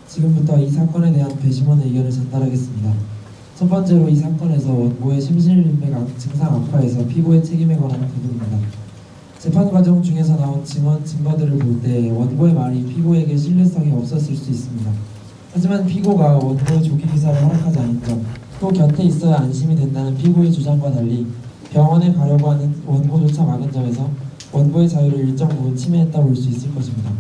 지금부터 이 사건에 대한 배심원의 의견을 전달하겠습니다. 첫 번째로 이 사건에서 원고의 심실빈백 증상 악화에서 피고의 책임에 관한 부분입니다. 재판 과정 중에서 나온 증거들을 볼 때 원고의 말이 피고에게 신뢰성이 없었을 수 있습니다. 하지만 피고가 원고의 조기 기사를 허락하지 않은 점, 또 곁에 있어야 안심이 된다는 피고의 주장과 달리 병원에 가려고 하는 원고조차 막은 점에서 원고의 자유를 일정 부분 침해했다 볼 수 있을 것입니다.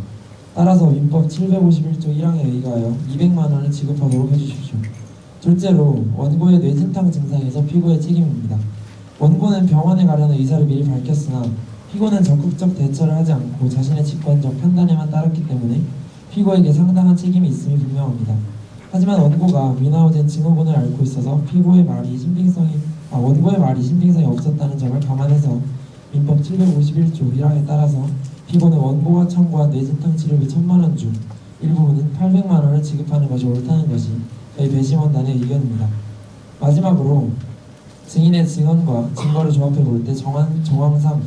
따라서 민법 751조 1항에 의거하여 200만 원을 지급하도록 해주십시오. 둘째로 원고의 뇌진탕 증상에서 피고의 책임입니다. 원고는 병원에 가려는 의사를 미리 밝혔으나 피고는 적극적 대처를 하지 않고 자신의 직관적 판단에만 따랐기 때문에 피고에게 상당한 책임이 있음이 분명합니다. 하지만 원고가 미나오젠 증후군을 앓고 있어서 원고의 말이 신빙성이 없었다는 점을 감안해서 민법 751조 1항에 따라서 피고는 원고가 청구한 뇌진탕 치료비 1,000만 원 중 일부분은 800만 원을 지급하는 것이 옳다는 것이 저희 배심원단의 의견입니다. 마지막으로 증인의 증언과 증거를 조합해 볼 때 정황상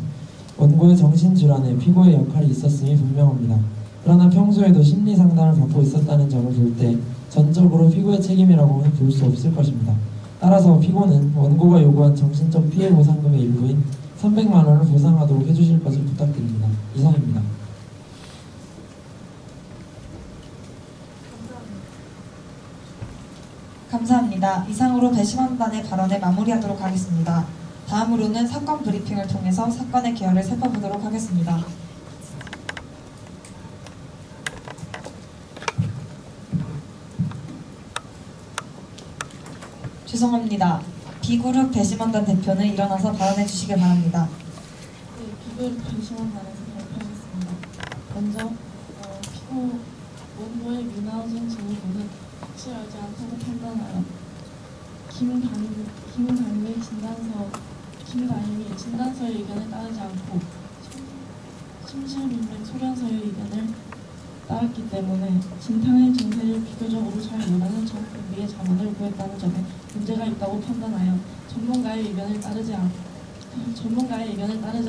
원고의 정신질환에 피고의 역할이 있었음이 분명합니다. 그러나 평소에도 심리 상담을 받고 있었다는 점을 볼 때 전적으로 피고의 책임이라고는 볼 수 없을 것입니다. 따라서 피고는 원고가 요구한 정신적 피해 보상금의 일부인 300만 원을 보상하도록 해주실 것을 부탁드립니다. 이상입니다. 감사합니다. 이상으로 배심원단의 발언을 마무리하도록 하겠습니다. 다음으로는 사건 브리핑을 통해서 사건의 개요를 살펴보도록 하겠습니다. 죄송합니다. B그룹 배심원단 대표는 일어나서 발언해 주시길 바랍니다. 네, B그룹 배심원단에서 발표하겠습니다. 먼저 피고 원고의 미나오젠 증후군은 확실하지 않다고 판단하여 김다임이 진단서의 의견을 따르지 않고 심실민맥 소견서의 의견을 따랐기 때문에 진탕의 증세를 비교적으로 잘 모르는 정비의 자문을 구했다는 점에 문제가 있다고 판단하여 전문가의 의견을 따르지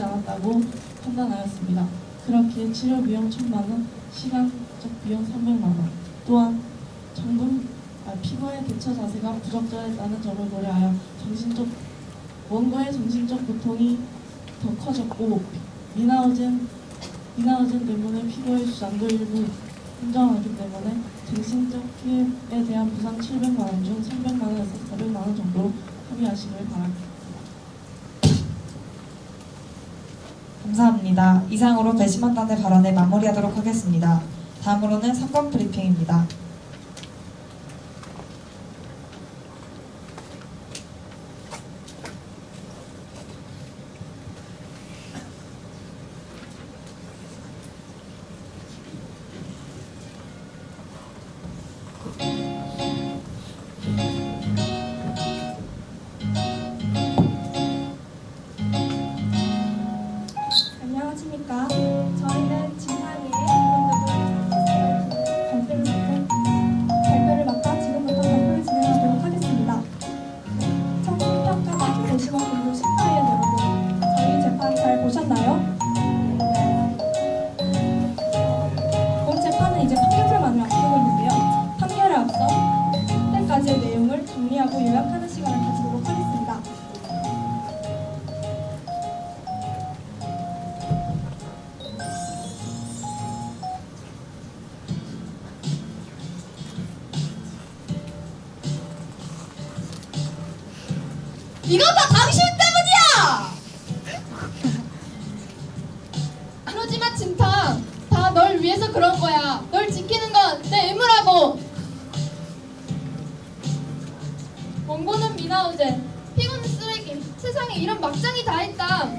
않았다고 판단하였습니다. 그렇기에 치료 비용 1,000만 원, 시간적 비용 300만 원, 또한 피고의 대처 자세가 부적절했다는 점을 고려하여 원고의 정신적 고통이 더 커졌고 미나오젠 때문에 피고의 주장도 일부 인정하기 때문에 정신적 피해에 대한 부상 700만 원 중 300만 원에서 400만 원 정도로 합의하시길 바랍니다. 감사합니다. 이상으로 배심원단의 발언을 마무리하도록 하겠습니다. 다음으로는 사건 브리핑입니다. 안녕하십니까. 저희는 진상이의 발표를 맡아 지금부터 발표를 진행하도록 하겠습니다. 청구평가단 배심원 공부 14회 여러분, 저희 재판 잘 보셨나요? 본 재판은 이제 판결만을 앞두고 있는데요. 판결에 앞서 이때까지의 내용을 정리하고 요약하는 시간을 가지도록 하겠습니다. 이건 다 당신 때문이야! 그러지마 진탕, 다 널 위해서 그런 거야. 널 지키는 건 내 의무라고. 원고는 미나오젠, 피고는 쓰레기. 세상에 이런 막장이 다 있다.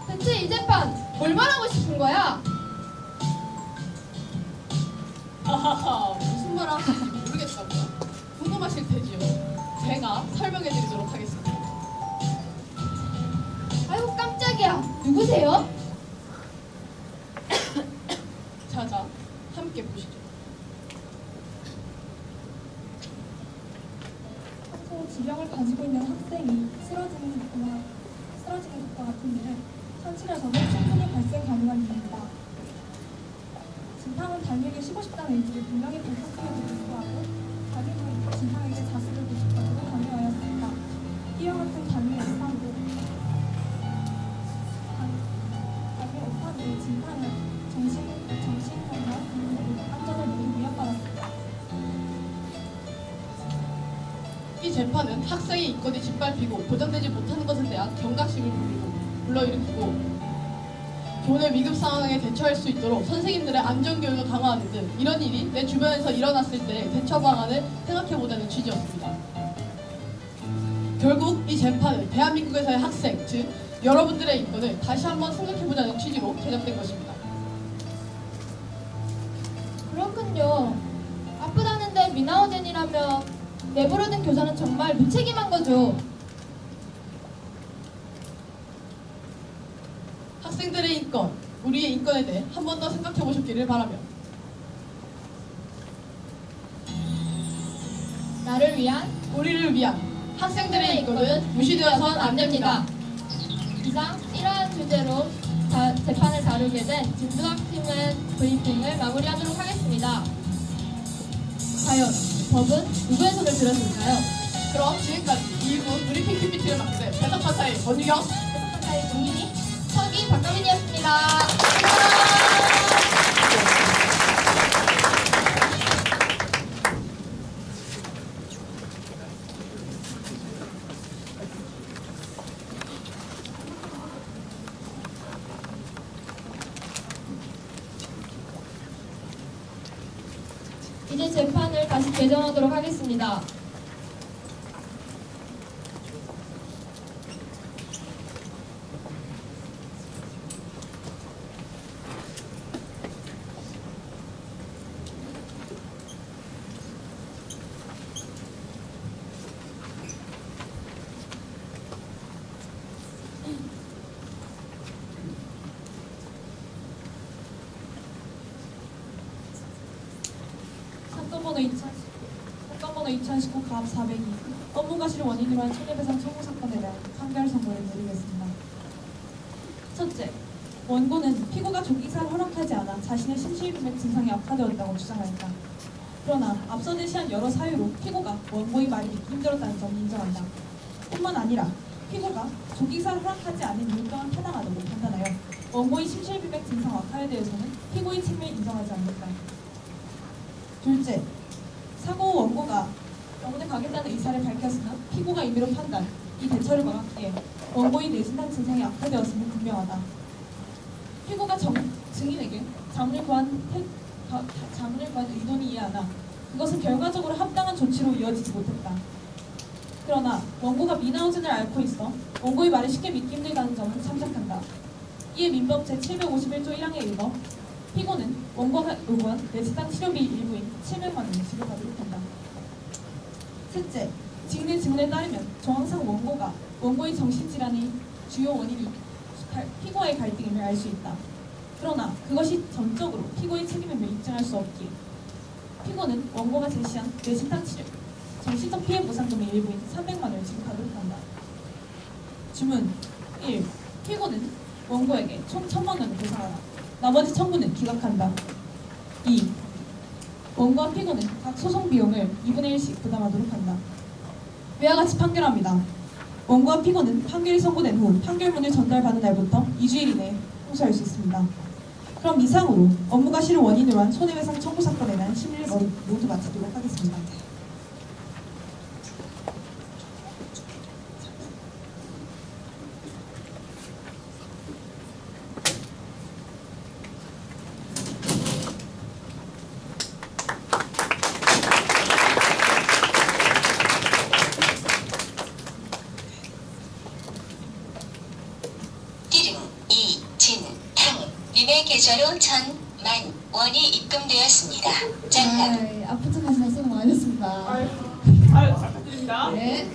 대체 이 재판 뭘 말하고 싶은 거야? 아하하, 무슨 말 하는지 모르겠다고요? 궁금하실 테지요. 제가 설명해드리도록 하겠습니다. 아이고 깜짝이야. 누구세요? 자자, 함께 보시죠. 평소 질병을 가지고 있는 학생이 쓰러지는 것과 같은 일은 현실에서도 충분히 발생 가능한 일입니다. 진탕은 달에게 쉬고 싶다는 의지를 분명히 밝혔음에도 불구하고 자기는 진탕에게 자수를 보셨다고 강요하였습니다. 이와 같은 강요의 오판도 진탕은 정신건강 안전을 모두 위협받았습니다. 이 재판은 학생의 인권이 짓밟히고 보장되지 못하는 것에 대한 경각심을 불러일으키고 교내 위급 상황에 대처할 수 있도록 선생님들의 안전교육을 강화하는 등 이런 일이 내 주변에서 일어났을 때 대처 방안을 생각해보자는 취지였습니다. 결국 이 재판은 대한민국에서의 학생, 즉 여러분들의 인권을 다시 한번 생각해보자는 취지로 제작된 것입니다. 그렇군요. 아프다는데 미나오젠이라면 내버려둔 교사는 정말 무책임한 거죠. 학생들의 인권, 우리의 인권에 대해 한 번 더 생각해보셨기를 바라며 나를 위한, 우리를 위한 학생들의 인권은 무시되어서는 안 됩니다. 이상 이러한 주제로 재판을 다루게 된 진두학팀의 브리핑을 마무리하도록 하겠습니다. 과연 법은 누구의 손을 들었을까요? 그럼 지금까지 2부 브리핑 PPT를 맡게 된 배석판사의 권유경, 배석판사의 동민이, 서기 박가민이었습니다. 이제 재판을 다시 개정하도록 하겠습니다. 사건번호 2019 가압 402 업무과실 원인으로 한 손해배상 청구 사건에 대한 판결 선고를 내리겠습니다. 첫째, 원고는 피고가 조기사를 허락하지 않아 자신의 심실금액 증상이 악화되었다고 주장하였다. 그러나 앞서 제시한 여러 사유로 피고가 원고의 말이 믿기 힘들었다는 점을 인정한다. 뿐만 아니라 피고가 조기사를 허락하지 않은 이유 또한 타당하다고 판단하여 원고의 심실금액 증상 악화에 대해서는 피고의 책임을 인정하지 않는다. 둘째, 사고 후 원고가 병원에 가겠다는 의사를 밝혔으나 피고가 임의로 판단, 이 대처를 막았기에 원고의 뇌진단 증상이 악화되었음은 분명하다. 피고가 증인에게 자문을 구한 의도는 이해하나 그것은 결과적으로 합당한 조치로 이어지지 못했다. 그러나 원고가 미나오젠을 앓고 있어 원고의 말을 쉽게 믿기 힘들다는 점은 참작한다. 이에 민법 제751조 1항에 읽어 피고는 원고가 요구한 뇌진단 치료비 일부인 700만 원을 지급하도록 한다. 셋째, 증인의 증언에 따르면 정황상 원고가 원고의 정신질환의 주요 원인이 피고와의 갈등임을 알 수 있다. 그러나 그것이 전적으로 피고의 책임임을 입증할 수 없기에 피고는 원고가 제시한 뇌진단 치료, 정신적 피해 보상금의 일부인 300만 원을 지급하도록 한다. 주문 1. 피고는 원고에게 총 1000만 원을 보상하라. 나머지 청구는 기각한다. 2. 원고와 피고는 각 소송 비용을 2분의 1씩 부담하도록 한다. 위와 같이 판결합니다. 원고와 피고는 판결이 선고된 후 판결문을 전달받은 날부터 2주일 이내에 항소할 수 있습니다. 그럼 이상으로 업무가 실을 원인으로 한 손해배상 청구 사건에 대한 심리를 모두 마치도록 하겠습니다. 계좌로 1000만 원이 입금되었습니다. 짱남. 아픈 척 하시면 수고 많으셨습니다. 아유, 잘 부탁드립니다. 네.